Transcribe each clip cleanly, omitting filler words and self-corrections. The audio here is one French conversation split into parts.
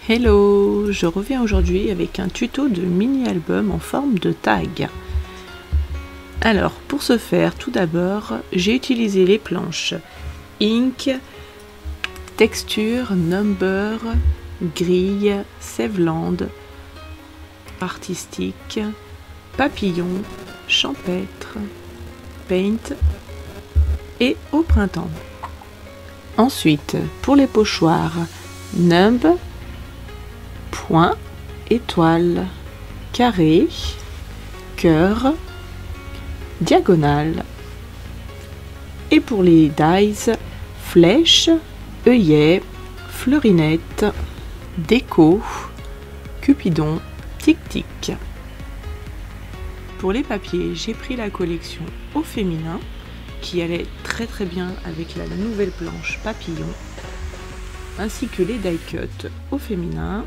Hello, je reviens aujourd'hui avec un tuto de mini-album en forme de tag. Alors, pour ce faire, tout d'abord, j'ai utilisé les planches Ink, Texture, Number, Grille, Saveland, Artistique, Papillon, Champêtre, Paint et Au printemps. Ensuite, pour les pochoirs, Numb, point, étoile, carré, cœur, diagonale. Et pour les dies, flèche, œillet, fleurinette, déco, cupidon, tic-tic. Pour les papiers, j'ai pris la collection au féminin qui allait très bien avec la nouvelle planche papillon, ainsi que les die cut au féminin,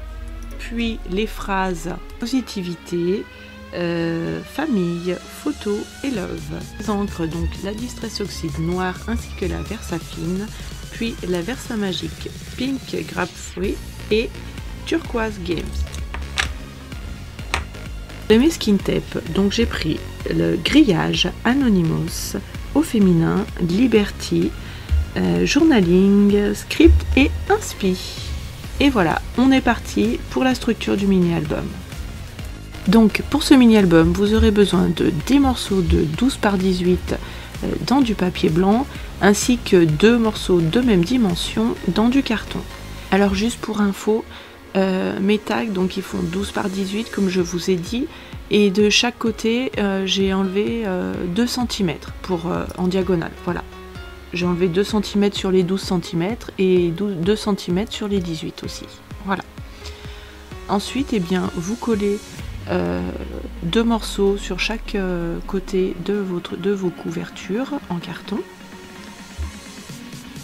puis les phrases positivité, famille, photo et love. Les encres, donc la Distress Oxide noire ainsi que la Versafine, puis la Versa Magique Pink Grapefruit et Turquoise Games. Mes skin tape, donc j'ai pris le grillage Anonymous au féminin, Liberty, journaling, script et inspi. Et voilà, on est parti pour la structure du mini-album. Donc pour ce mini-album, vous aurez besoin de 10 morceaux de 12 par 18 dans du papier blanc, ainsi que 2 morceaux de même dimension dans du carton. Alors juste pour info, mes tags, donc ils font 12 par 18 comme je vous ai dit, et de chaque côté j'ai enlevé 2 cm en diagonale, voilà. J'ai enlevé 2 cm sur les 12 cm et 2 cm sur les 18 aussi. Voilà. Ensuite, eh bien, vous collez 2 morceaux sur chaque côté de vos couvertures en carton.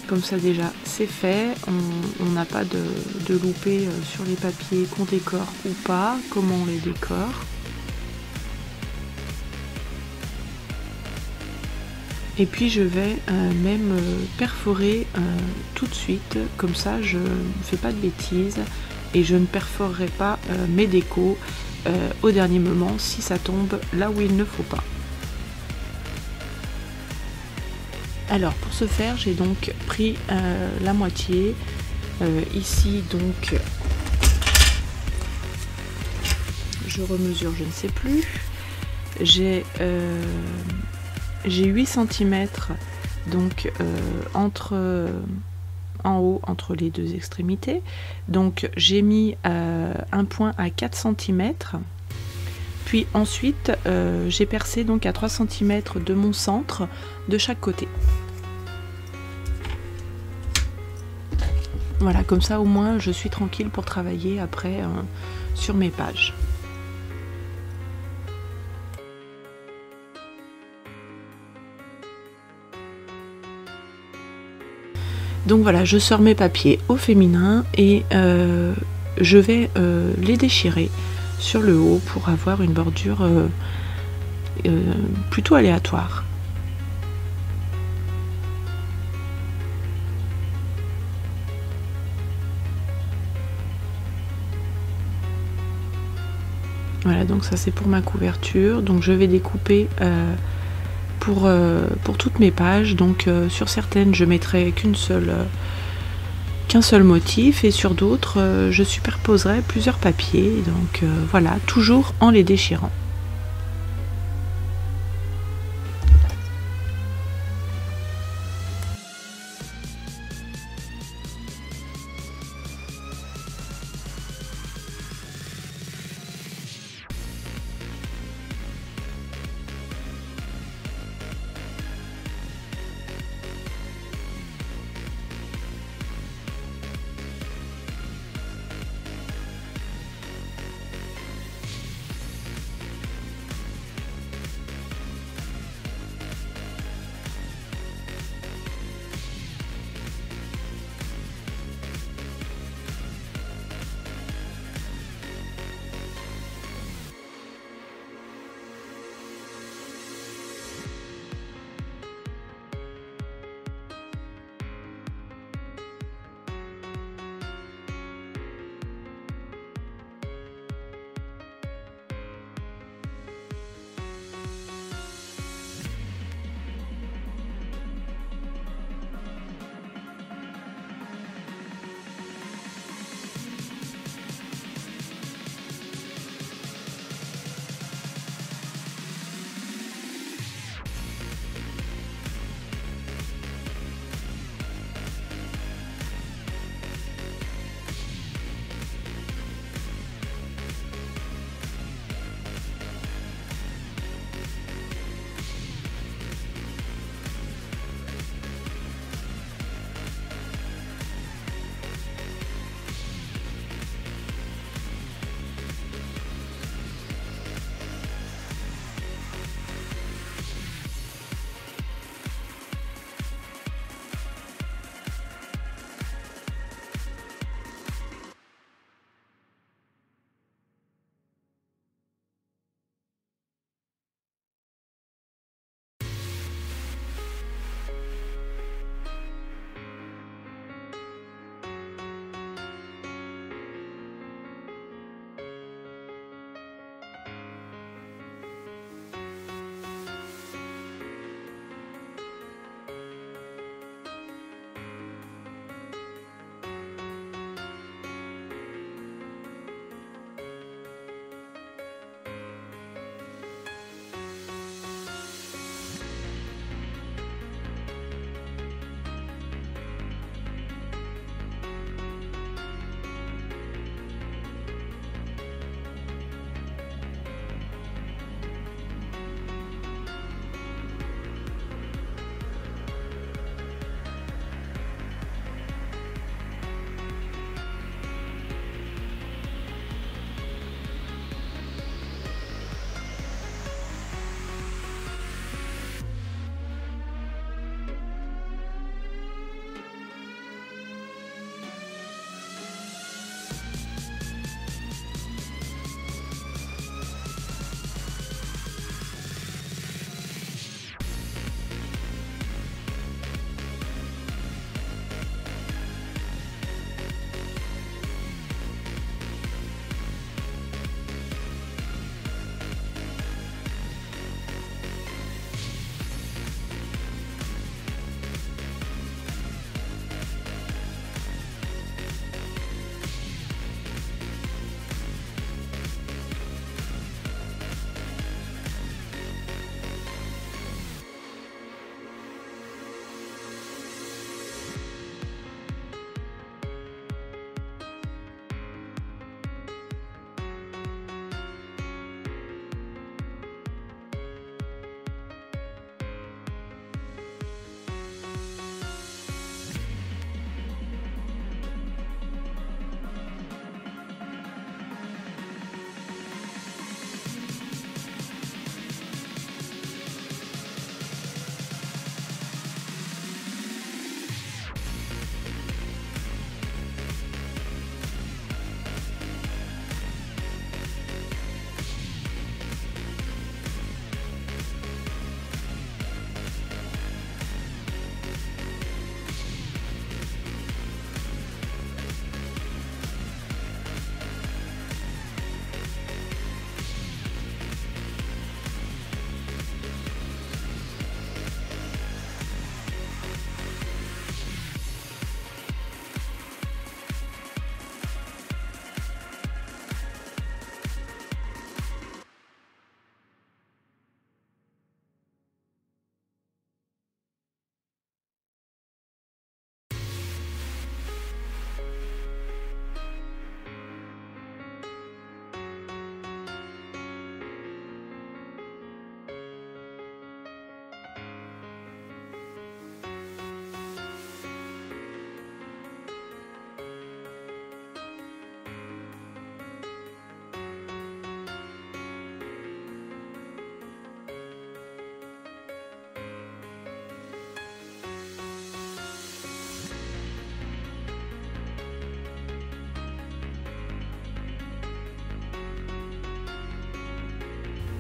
Comme ça déjà, c'est fait. On n'a pas de loupé sur les papiers qu'on décore ou pas, comment on les décore. Et puis je vais même perforer tout de suite, comme ça je ne fais pas de bêtises et je ne perforerai pas mes décos au dernier moment si ça tombe là où il ne faut pas. Alors pour ce faire, j'ai donc pris la moitié, ici donc je remesure, je ne sais plus, j'ai 8 cm donc en haut entre les deux extrémités, donc j'ai mis un point à 4 cm, puis ensuite j'ai percé donc à 3 cm de mon centre de chaque côté. Voilà, comme ça au moins je suis tranquille pour travailler après sur mes pages. Donc voilà, je sors mes papiers au féminin et je vais les déchirer sur le haut pour avoir une bordure plutôt aléatoire. Voilà, donc ça c'est pour ma couverture. Donc je vais découper pour toutes mes pages, donc sur certaines je mettrai qu'un seul motif et sur d'autres je superposerai plusieurs papiers, donc voilà, toujours en les déchirant.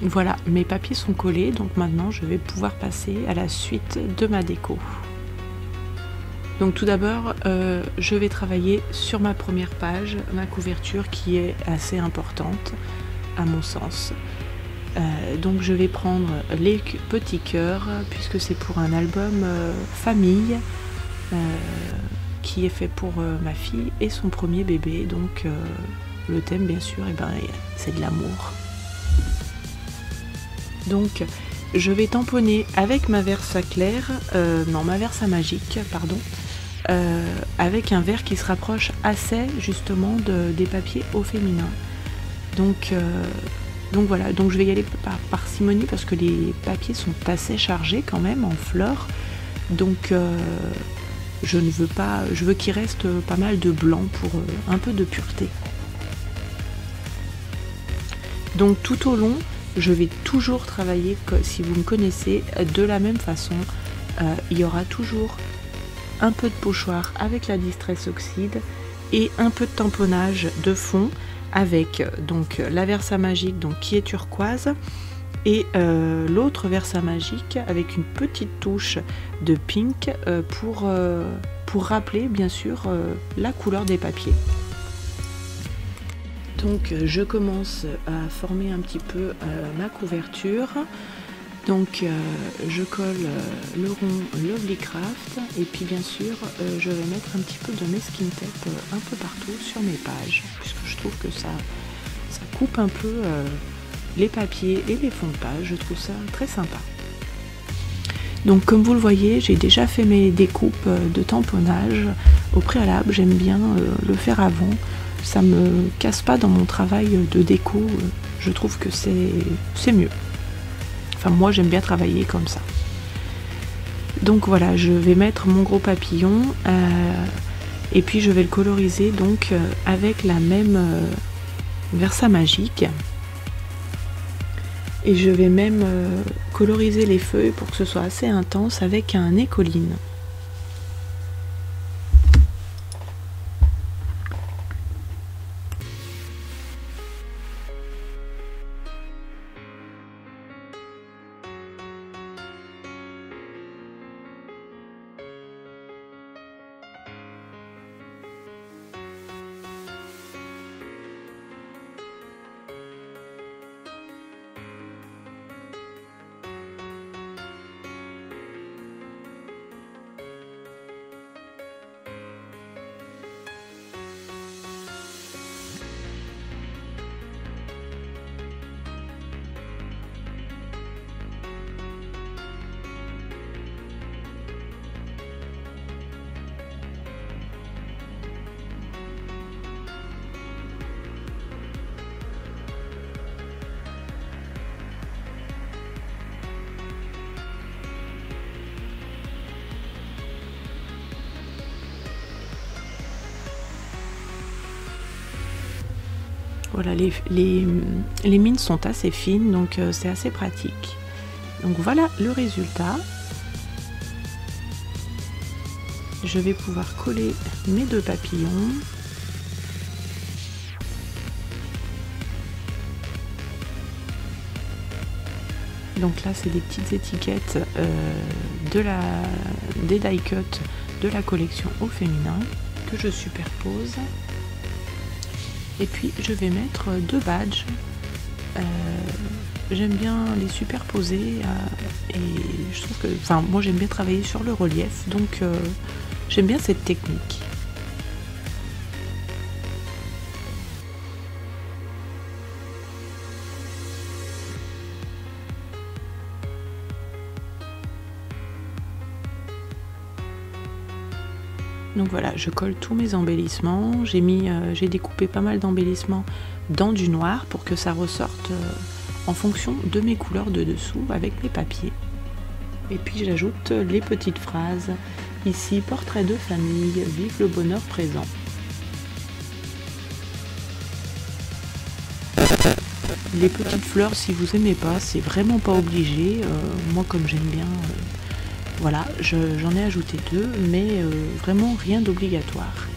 Voilà, mes papiers sont collés, donc maintenant je vais pouvoir passer à la suite de ma déco. Donc tout d'abord, je vais travailler sur ma première page, ma couverture qui est assez importante à mon sens. Donc je vais prendre les petits cœurs puisque c'est pour un album famille qui est fait pour ma fille et son premier bébé. Donc le thème bien sûr, c'est de l'amour. Donc je vais tamponner avec ma Versa claire, ma Versa magique, pardon, avec un verre qui se rapproche assez justement des papiers au féminin. Donc voilà, donc je vais y aller par parcimonie parce que les papiers sont assez chargés quand même en fleurs. Donc je veux qu'il reste pas mal de blanc pour un peu de pureté. Donc tout au long, je vais toujours travailler, si vous me connaissez, de la même façon. Il y aura toujours un peu de pochoir avec la Distress Oxide et un peu de tamponnage de fond avec donc la Versa magique donc, qui est turquoise et l'autre Versa magique avec une petite touche de pink pour rappeler bien sûr la couleur des papiers. Donc je commence à former un petit peu ma couverture. Donc je colle le rond Lovely Craft et puis bien sûr je vais mettre un petit peu de masking tape un peu partout sur mes pages puisque je trouve que ça coupe un peu les papiers et les fonds de page, je trouve ça très sympa. Donc comme vous le voyez, j'ai déjà fait mes découpes de tamponnage au préalable, j'aime bien le faire avant, ça me casse pas dans mon travail de déco, je trouve que c'est mieux. Enfin, moi j'aime bien travailler comme ça. Donc voilà, je vais mettre mon gros papillon et puis je vais le coloriser donc avec la même Versa magique. Et je vais même coloriser les feuilles pour que ce soit assez intense avec un écoline. Voilà, les mines sont assez fines, donc c'est assez pratique. Donc voilà le résultat. Je vais pouvoir coller mes deux papillons. Donc là, c'est des petites étiquettes des die cut de la collection au féminin que je superpose. Et puis je vais mettre deux badges. J'aime bien les superposer et je trouve que, enfin, moi j'aime bien travailler sur le relief, donc j'aime bien cette technique. Donc voilà, je colle tous mes embellissements. J'ai découpé pas mal d'embellissements dans du noir pour que ça ressorte en fonction de mes couleurs de dessous avec mes papiers. Et puis j'ajoute les petites phrases. Ici, portrait de famille, vive le bonheur présent. Les petites fleurs, si vous aimez pas, c'est vraiment pas obligé. Moi, comme j'aime bien... Voilà, j'en ai ajouté deux, mais vraiment rien d'obligatoire.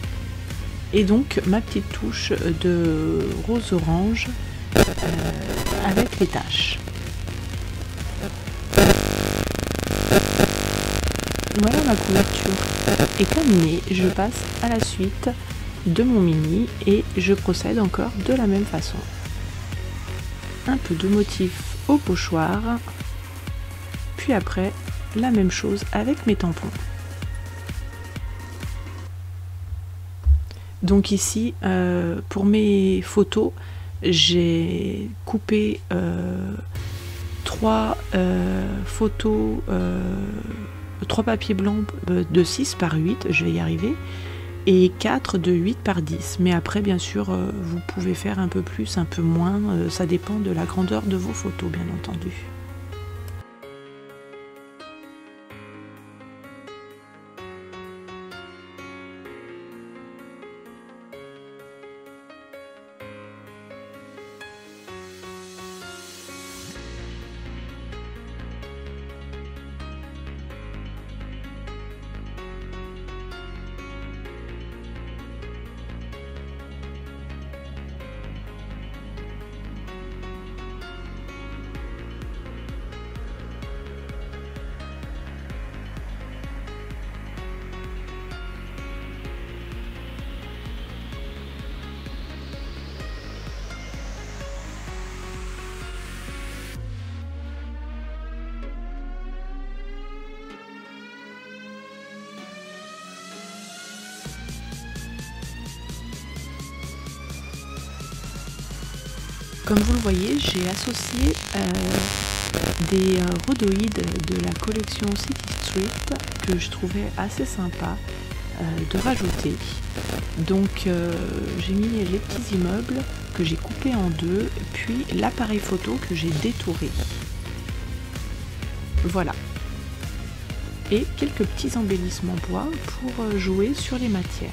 Et donc ma petite touche de rose orange avec les tâches. Voilà, ma couverture est terminée. Je passe à la suite de mon mini et je procède encore de la même façon. Un peu de motif au pochoir, puis après la même chose avec mes tampons. Donc ici, pour mes photos, j'ai coupé 3 photos, 3 papiers blancs de 6 par 8, je vais y arriver, et 4 de 8 par 10. Mais après, bien sûr, vous pouvez faire un peu plus, un peu moins, ça dépend de la grandeur de vos photos, bien entendu. Comme vous le voyez, j'ai associé des rhodoïdes de la collection City Street que je trouvais assez sympa de rajouter. Donc j'ai mis les petits immeubles que j'ai coupés en deux, puis l'appareil photo que j'ai détouré. Voilà. Et quelques petits embellissements bois pour jouer sur les matières.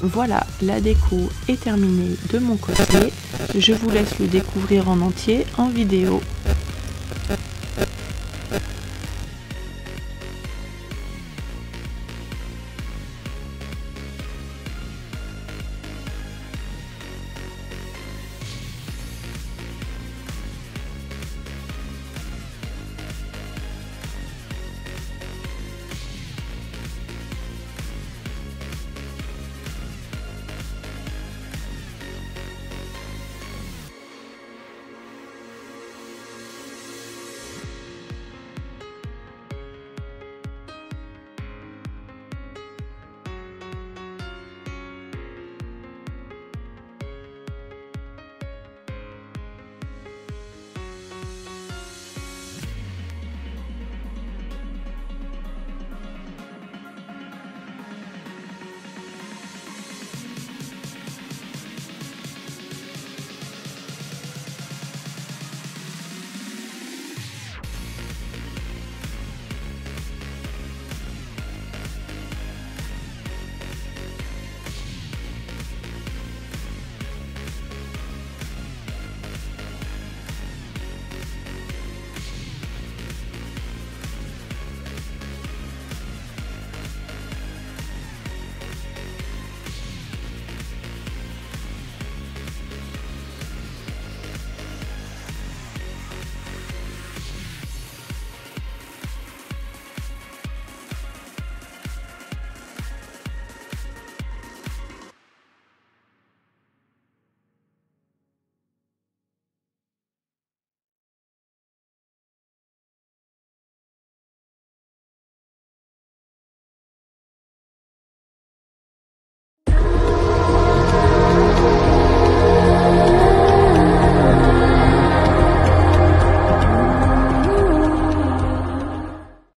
Voilà, la déco est terminée de mon côté. Je vous laisse le découvrir en entier en vidéo.